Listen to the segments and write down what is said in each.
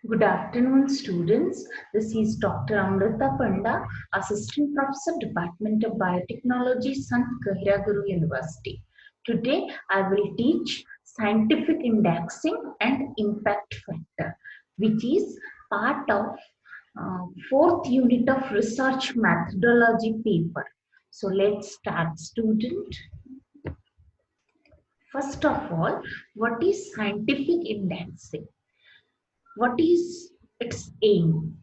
Good afternoon, students. This is Dr. Amrita Panda, Assistant Professor, Department of Biotechnology, Sant Kahiraguru University. Today, I will teach scientific indexing and impact factor, which is part of fourth unit of research methodology paper. So, let's start, student. First of all, what is scientific indexing? What is its aim?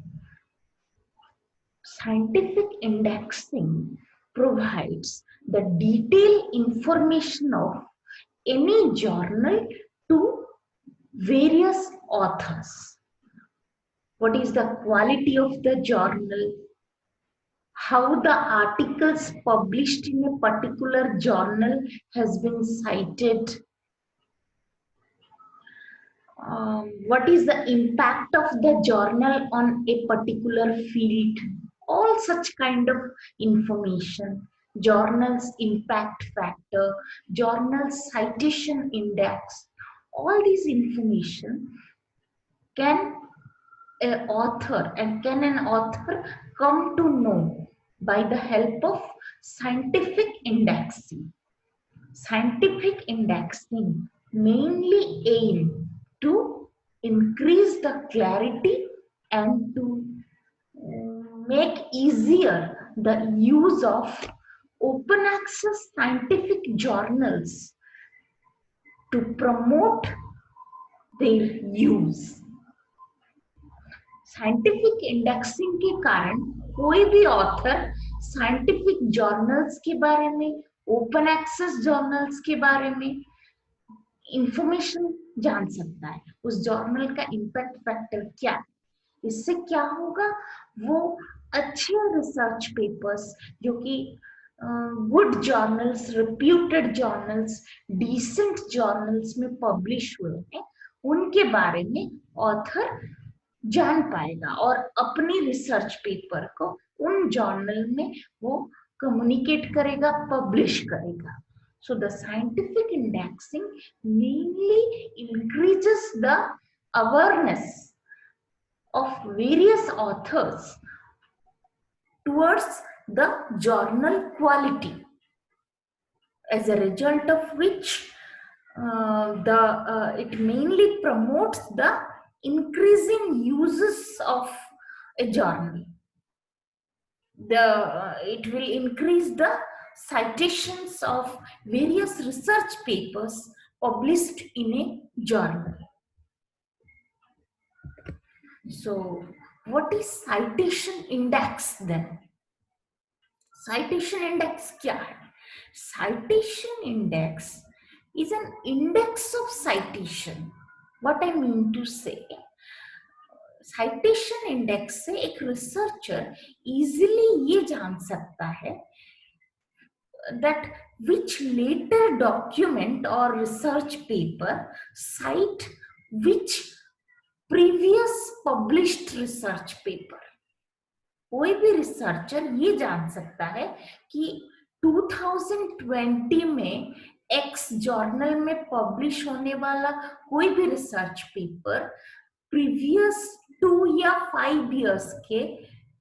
Scientific indexing provides the detailed information of any journal to various authors. What is the quality of the journal? How the articles published in a particular journal has been cited? What is the impact of the journal on a particular field? All such kind of information. Journal's impact factor, journal citation index, all these information can can an author come to know by the help of scientific indexing. Scientific indexing mainly aim to increase the clarity and to make easier the use of open access scientific journals to promote their use. Scientific indexing के कारण कोई भी author scientific journals के बारे में, open access journals के बारे में इंफॉर्मेशन जान सकता है. उस जर्नल का इम्पैक्ट फैक्टर क्या है. इससे क्या होगा, वो अच्छे रिसर्च पेपर्स जो कि good journals, reputed journals, decent journals में पब्लिश हुए हैं, उनके बारे में ऑथर जान पाएगा और अपनी रिसर्च पेपर को उन जर्नल में वो कम्युनिकेट करेगा, पब्लिश करेगा. So the scientific indexing mainly increases the awareness of various authors towards the journal quality, as a result of which it mainly promotes the increasing uses of a journal. It will increase the citations of various research papers published in a journal. So, what is citation index then? Citation index क्या है? Citation index is an index of citation. What I mean to say, citation index से एक researcher easily ये जान सकता है that which later document or research paper cite which previous published research paper. कोई भी रिसर्चर ये जान सकता है कि 2020 में एक्स जर्नल में पब्लिश होने वाला कोई भी रिसर्च पेपर प्रीवियस 2 या 5 इयर्स के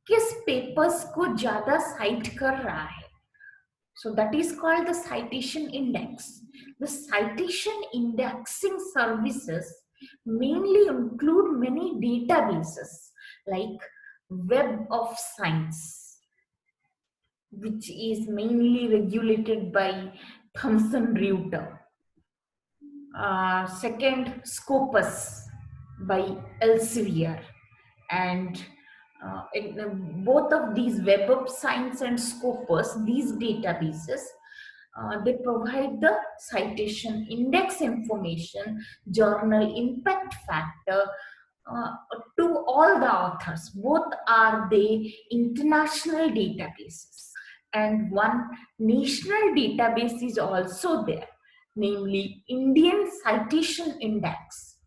किस पेपर्स को ज्यादा साइट कर रहा है. So that is called the citation index. The citation indexing services mainly include many databases like Web of Science, which is mainly regulated by Thomson Reuters. Second, Scopus by Elsevier. And both of these Web of Science and Scopus, these databases, they provide the citation index information, journal impact factor to all the authors. Both are the international databases, and one national database is also there, namely Indian Citation Index.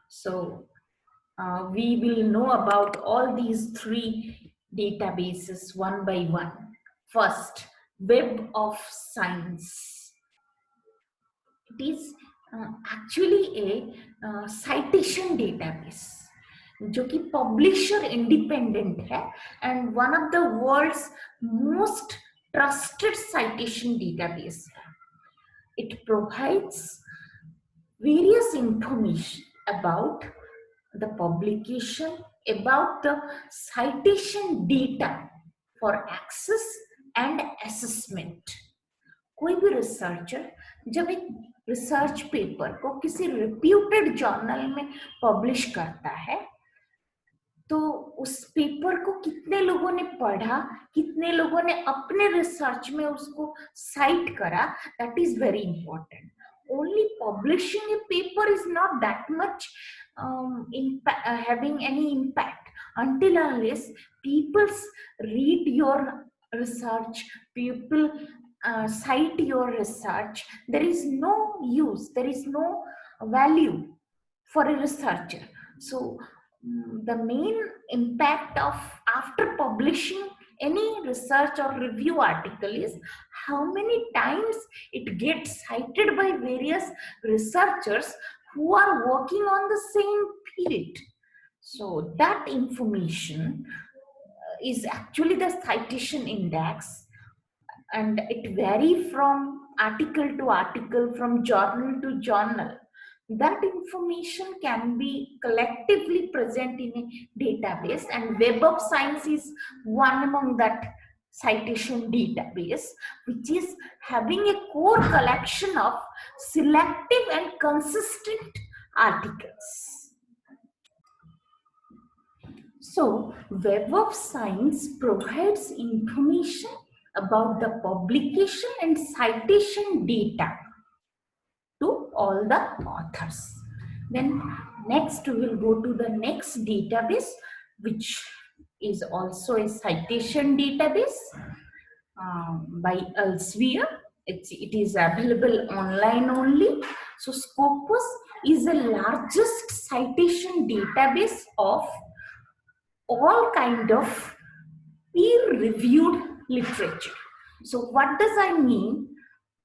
So we will know about all these three databases one by one. First, Web of Science. It is actually a citation database जो कि publisher independent है and one of the world's most trusted citation database है. It provides various information about the publication, about the citation data for access and assessment. कोई भी researcher जब एक research paper को किसी रिप्यूटेड जर्नल में publish करता है तो उस पेपर को कितने लोगों ने पढ़ा, कितने लोगों ने अपने रिसर्च में उसको साइट करा, that is very important. Only publishing a paper is not that much having any impact until unless people read your research, people cite your research. There is no use, there is no value for a researcher. So the main impact of after publishing any research or review article is how many times it gets cited by various researchers who are working on the same field. So that information is actually the citation index, and it varies from article to article, from journal to journal. That information can be collectively present in a database, and Web of Science is one among that citation database, which is having a core collection of selective and consistent articles. So, Web of Science provides information about the publication and citation data to all the authors. Then next we will go to the next database, which is also a citation database by Elsevier. It is available online only. So Scopus is the largest citation database of all kind of peer-reviewed literature. So what does I mean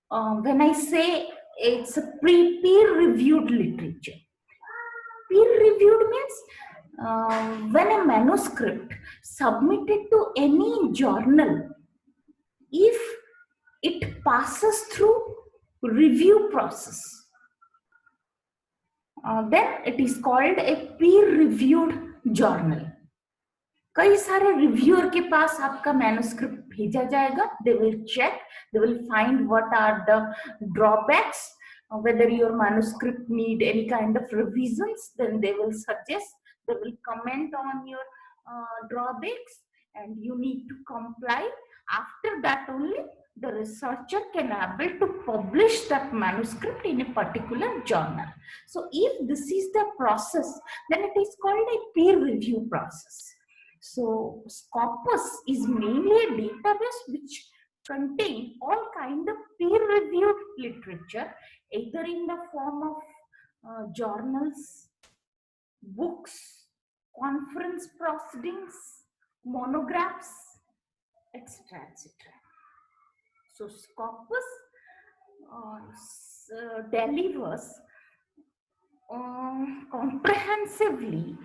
when I say it's a peer-reviewed literature? Peer-reviewed means when a manuscript submitted to any journal, if it passes through review process, then it is called a peer-reviewed journal. कई सारे reviewer के पास आपका manuscript भेजा जाएगा. They will check, they will find what are the drawbacks, whether your manuscript need any kind of revisions, then they will suggest, they will comment on your drawbacks, and you need to comply. After that only the researcher can able to publish that manuscript in a particular journal. So if this is the process, then it is called a peer review process. So Scopus is mainly a database which contains all kind of peer-reviewed literature, either in the form of journals, books, conference proceedings, monographs, etc., etc. So Scopus delivers comprehensively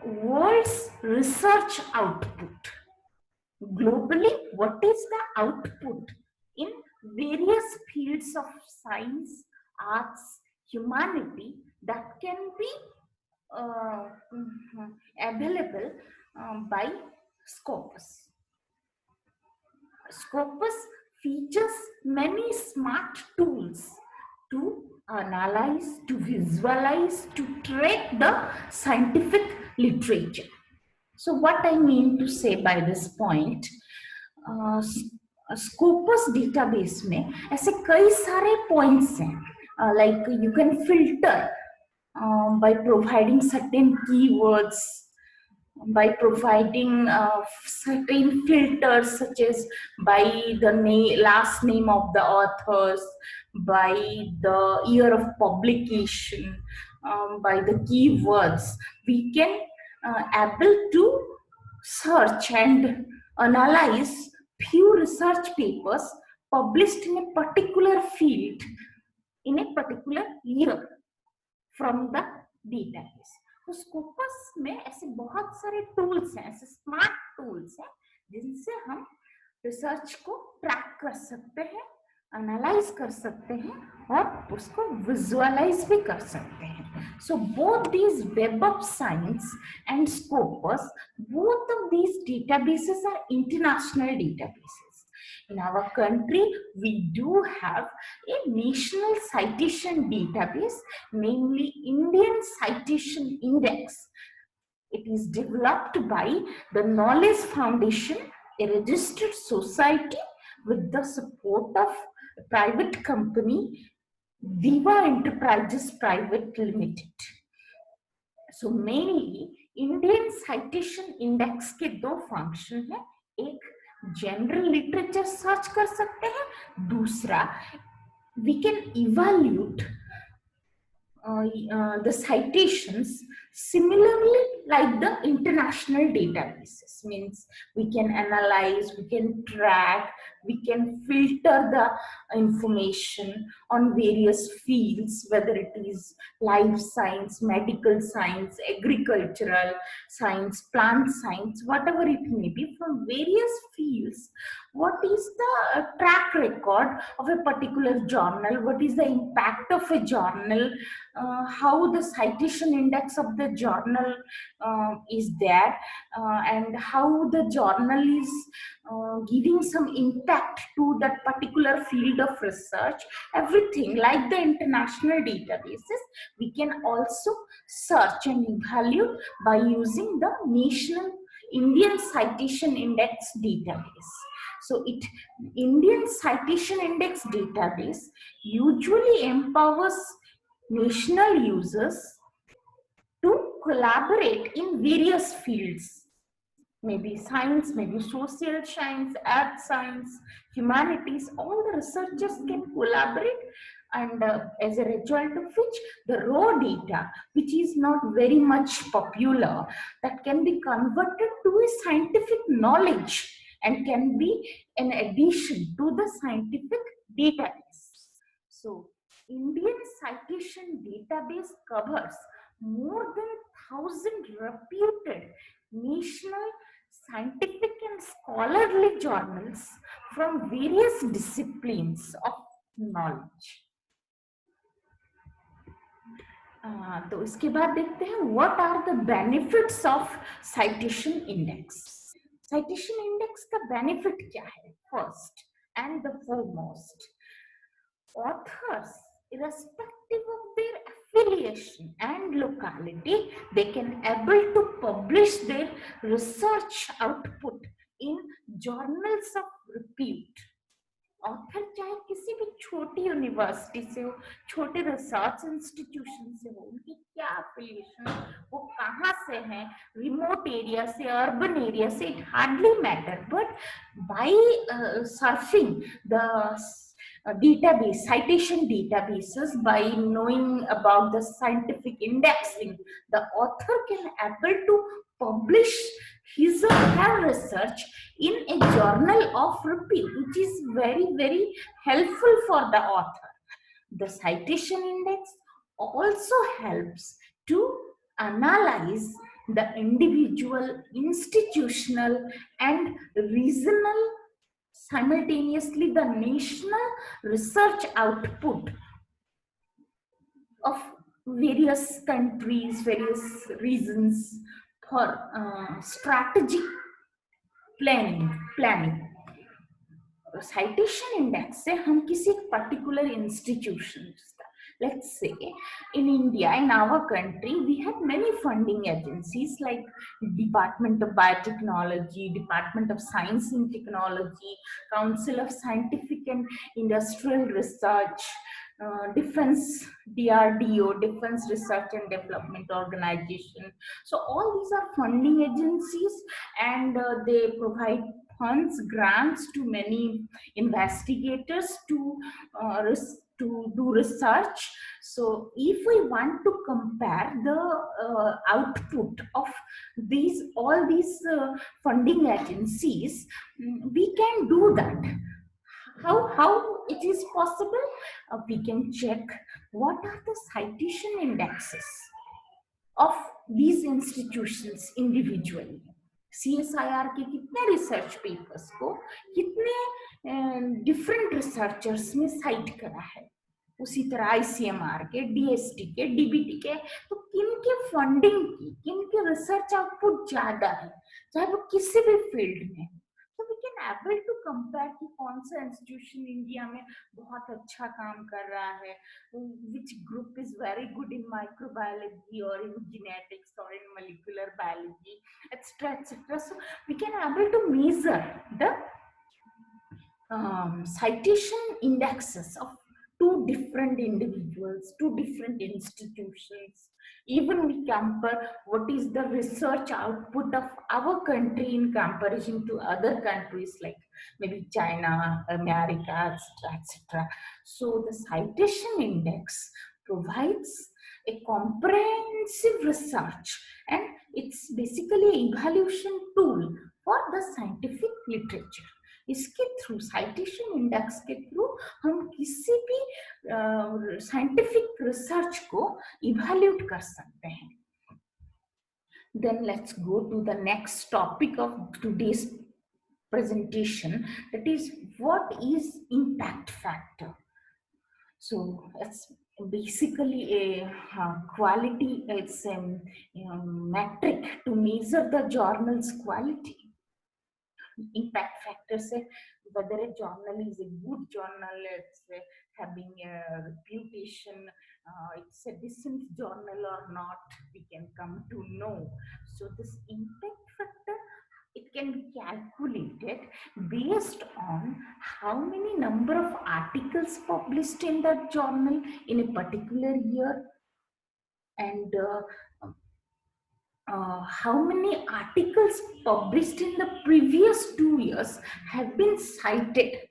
world's research output. Globally, what is the output in various fields of science, arts, humanity that can be available by Scopus. Scopus features many smart tools to analyze, to visualize, to track the scientific literature. So what I mean to say by this point, Scopus database में ऐसे कई सारे points हैं, like you can filter by providing certain keywords, by providing certain filters such as by the last name of the authors, by the year of publication, by the keywords. We can able to search and analyze few research papers published in a particular field in a particular year from the database. तो Scopus में ऐसे बहुत सारे tools हैं, ऐसे smart tools हैं जिनसे हम रिसर्च को ट्रैक कर सकते हैं, एनालाइज कर सकते हैं और उसको विजुअलाइज भी कर सकते हैं. So both these web of science and Scopus, both of these databases are international databases. In our country, we do have a national citation database, namely Indian Citation Index. It is developed by the Knowledge Foundation, a registered society with the support of a private company, Diva Enterprises Private Limited. So mainly Indian Citation Index के दो function है, एक general literature search कर सकते हैं, दूसरा we can evaluate the citations similarly like the international databases. Means we can analyze, we can track, we can filter the information on various fields, whether it is life science, medical science, agricultural science, plant science, whatever it may be, from various fields. What is the track record of a particular journal? What is the impact of a journal? How the citation index of the journal is there, and how the journal is giving some impact to that particular field of research. Everything like the international databases, we can also search and evaluate by using the national Indian Citation Index database. So Indian Citation Index database usually empowers national users to collaborate in various fields, maybe science, maybe social science, earth science, humanities. All the researchers can collaborate, and as a result of which the raw data, which is not very much popular, that can be converted to a scientific knowledge and can be an addition to the scientific database. So Indian Citation Database covers more than 1,000 reputed national scientific and scholarly journals from various disciplines of knowledge. तो इसके बाद देखते हैं what are the benefits of citation index. Citation index का benefit क्या है? First and the foremost, authors, irrespective of their affiliation and locality, they can able to publish their research output in journals of repute. Author चाहे किसी भी छोटी university से हो, छोटे रिसर्च इंस्टीट्यूशन से हो, उनकी क्या एफिलिएशन, वो कहाँ से हैं, रिमोट एरिया से, अर्बन एरिया से, it hardly matter, but by searching the database, citation databases, by knowing about the scientific indexing, the author can able to publish his or her research in a journal of repute, which is very, very helpful for the author. The citation index also helps to analyze the individual, institutional, and regional, simultaneously the national research output of various countries, various regions for strategic planning. Citation index से हम किसी particular institutions, let's say in India, in our country, we have many funding agencies like Department of Biotechnology, Department of Science and Technology, Council of Scientific and Industrial Research, Defense, DRDO, Defense Research and Development Organization. So all these are funding agencies, and they provide funds, grants to many investigators to do research. So if we want to compare the output of all these funding agencies, we can do that. How it is possible? We can check what are the citation indexes of these institutions individually. CSIR के कितने research papers को कितने different researchers ने site करा है, उसी तरह ICMR के, DST के, DBT के, तो किन के फंडिंग की, किन के रिसर्च आउटपुट ज्यादा है, चाहे वो किसी भी फील्ड में। तो we can able to compare कि कौन सा इंस्टीट्यूशन इंडिया में बहुत अच्छा काम कर रहा है, which group is very good in microbiology or in genetics or in molecular biology, etc., etc. So we can able to measure the citation indexes of two different individuals, two different institutions. Even we compare what is the research output of our country in comparison to other countries like maybe China, America, etc., etc. So the citation index provides a comprehensive research, and it's basically an evaluation tool for the scientific literature. इसके through citation index के through हम किसी भी scientific research को evaluate कर सकते हैं. Then let's go to the next topic of today's presentation, that is what is impact factor. So it's basically a quality, it's a metric to measure the journal's quality. Impact factor say whether a journal is a good journal, it's having a reputation, it's a decent journal or not, we can come to know. So this impact factor, it can be calculated based on how many number of articles published in that journal in a particular year, and how many articles published in the previous 2 years have been cited.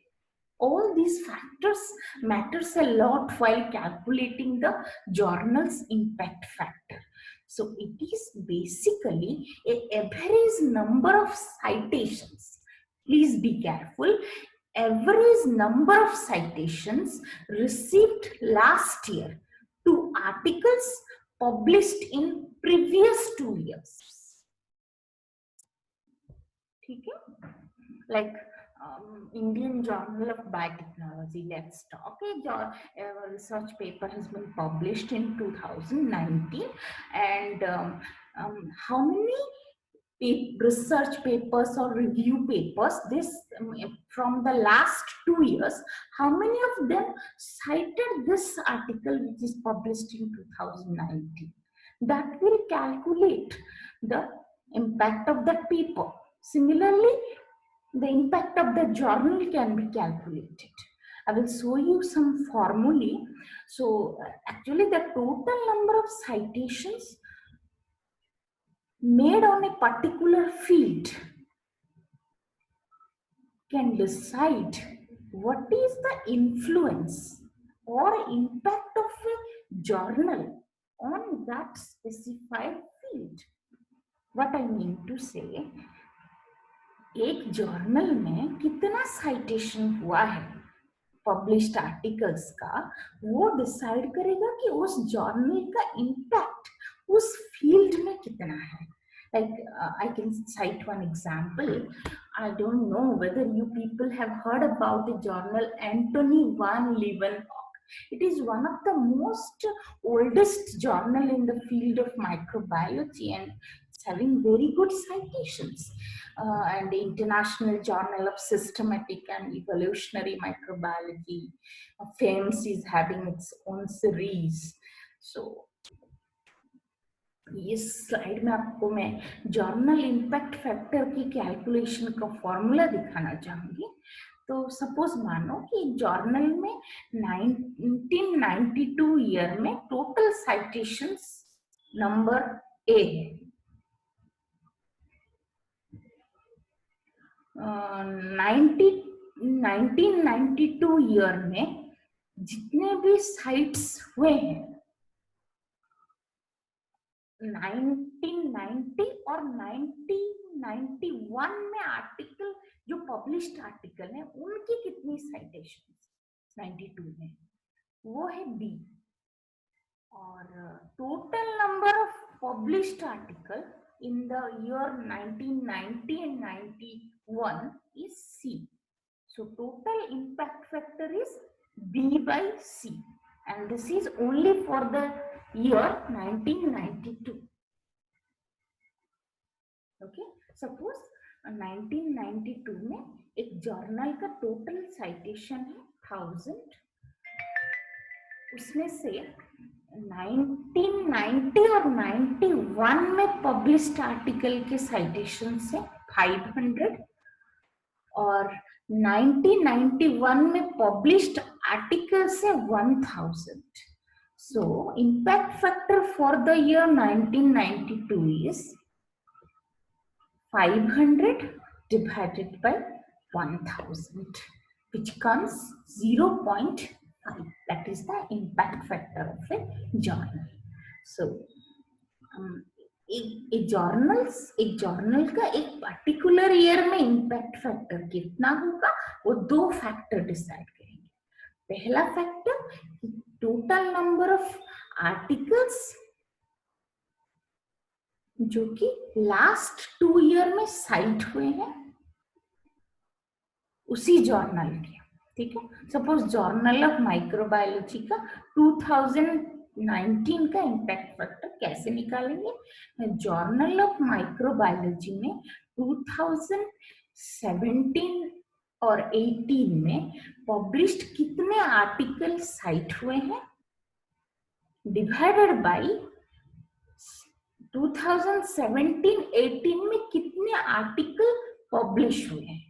All these factors matters a lot while calculating the journal's impact factor. So it is basically an average number of citations. Please be careful. Average number of citations received last year to articles published in previous 2 years. ठीक है? Like Indian Journal of Biotechnology, let's talk. A research paper has been published in 2019, and how many research papers or review papers this from the last 2 years, how many of them cited this article which is published in 2019? That will calculate the impact of that paper. Similarly, the impact of the journal can be calculated. I will show you some formulae. So actually the total number of citations made on a particular field can decide what is the influence or impact of a journal on that specified field. What I mean to say, एक journal में कितना citation हुआ है published articles का, वो decide करेगा कि उस जर्नल का इम्पैक्ट उस फील्ड में कितना है. Like I can cite one example. I don't know whether you people have heard about the journal Anthony van Leeuwenhoek. It is one of the most oldest journal in the field of microbiology, and it's having very good citations. And the International Journal of Systematic and Evolutionary Microbiology, FAMES, is having its own series. So इस slide में आपको मैं journal impact factor की calculation का formula दिखाना चाहूंगी. तो suppose मानो कि जर्नल में 1992 ईयर में टोटल साइटेशंस नंबर A है. 1992 ईयर में जितने भी साइट्स हुए हैं, 1990 और 1991 में आर्टिकल, जो पब्लिश्ड आर्टिकल है उनकी कितनी साइटेशन 92 में, वो है बी। और total number of published article in the year 1990 and 91 is C. So total impact factor is B by C, and this is only for the year 1992. Okay, suppose 1992 में एक journal का total citation है 1000, उसमें से 1990 और 91 में published article के citation से 500 और 1991 में पब्लिश्ड आर्टिकल से 1000. So impact factor for the year 1992 is 500 divided by 1000, which comes 0.5. That is the impact factor of a journal. So एक जर्नल का एक पर्टिकुलर ईयर में इम्पैक्ट फैक्टर कितना होगा, वो दो फैक्टर डिसाइड करेंगे. पहला factor total number of articles जो कि लास्ट 2 ईयर में साइट हुए हैं उसी जर्नल के. ठीक है, सपोज जर्नल ऑफ माइक्रोबायोलॉजी का 2019 का इम्पैक्ट फैक्टर कैसे निकालेंगे. जर्नल ऑफ माइक्रोबायोलॉजी में 2017 और 18 में पब्लिश्ड कितने आर्टिकल साइट हुए हैं डिवाइडेड बाय 2017-18 में कितने आर्टिकल पब्लिश हुए हैं.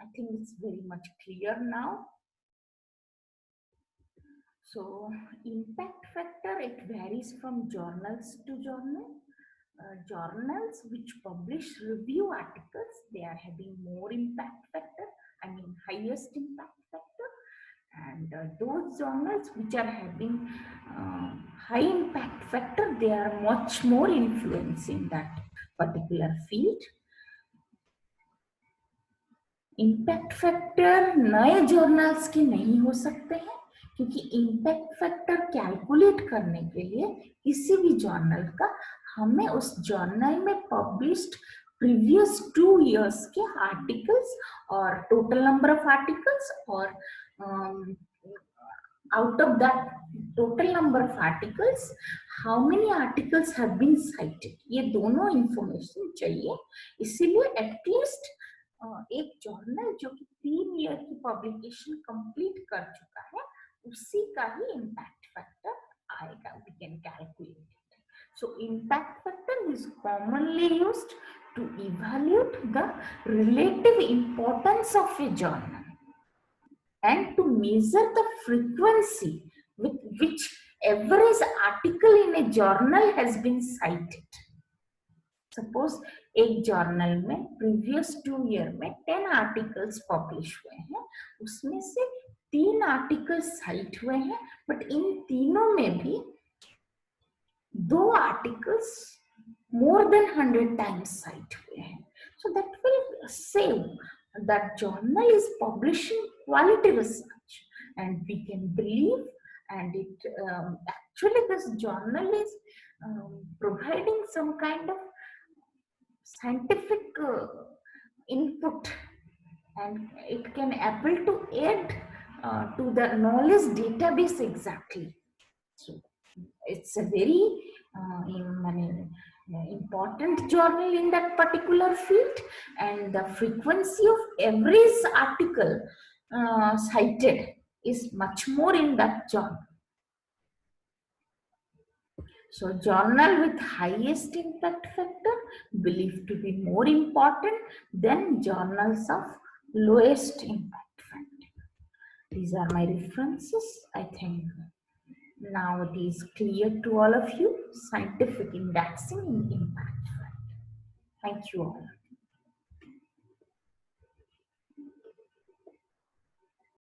I think it's very much clear now. So impact factor, it varies from journals to journal. Journals which publish review articles, they are having more impact factor, I mean highest impact factor. And those journals which are having high impact factor, they are much more influence in that particular field. Impact factor नए journals के नहीं हो सकते हैं, क्योंकि impact factor calculate करने के लिए किसी भी जर्नल का हमें उस जर्नल में पब्लिश्ड प्रीवियस 2 इयर्स के आर्टिकल्स और टोटल नंबर ऑफ आर्टिकल्स और out of that total number of articles how many articles have been cited, ये दोनों इंफॉर्मेशन चाहिए. इसीलिए एटलीस्ट एक जर्नल जो कि 3 ईयर की पब्लिकेशन कंप्लीट कर चुका है उसी का ही इम्पैक्ट फैक्टर आएगा. We can calculate it. So impact factor is commonly used to evaluate the relative importance of a journal and to measure the frequency with which average article in a journal has been cited. Suppose एक journal में previous 2 year में 10 articles publish हुए हैं, उसमें से 3 articles site हुए हैं, but in तीनों में भी 2 articles more than 100 times site हुए हैं. So that will save that journal is publishing quality research, and we can believe, and it actually this journal is providing some kind of scientific input, and it can able to add to the knowledge database exactly. So it's a very important journal in that particular field, and the frequency of every article cited is much more in that journal. So journal with highest impact factor believed to be more important than journals of lowest impact factor. These are my references. I think now it is clear to all of you, scientific indexing in impact factor. Thank you all.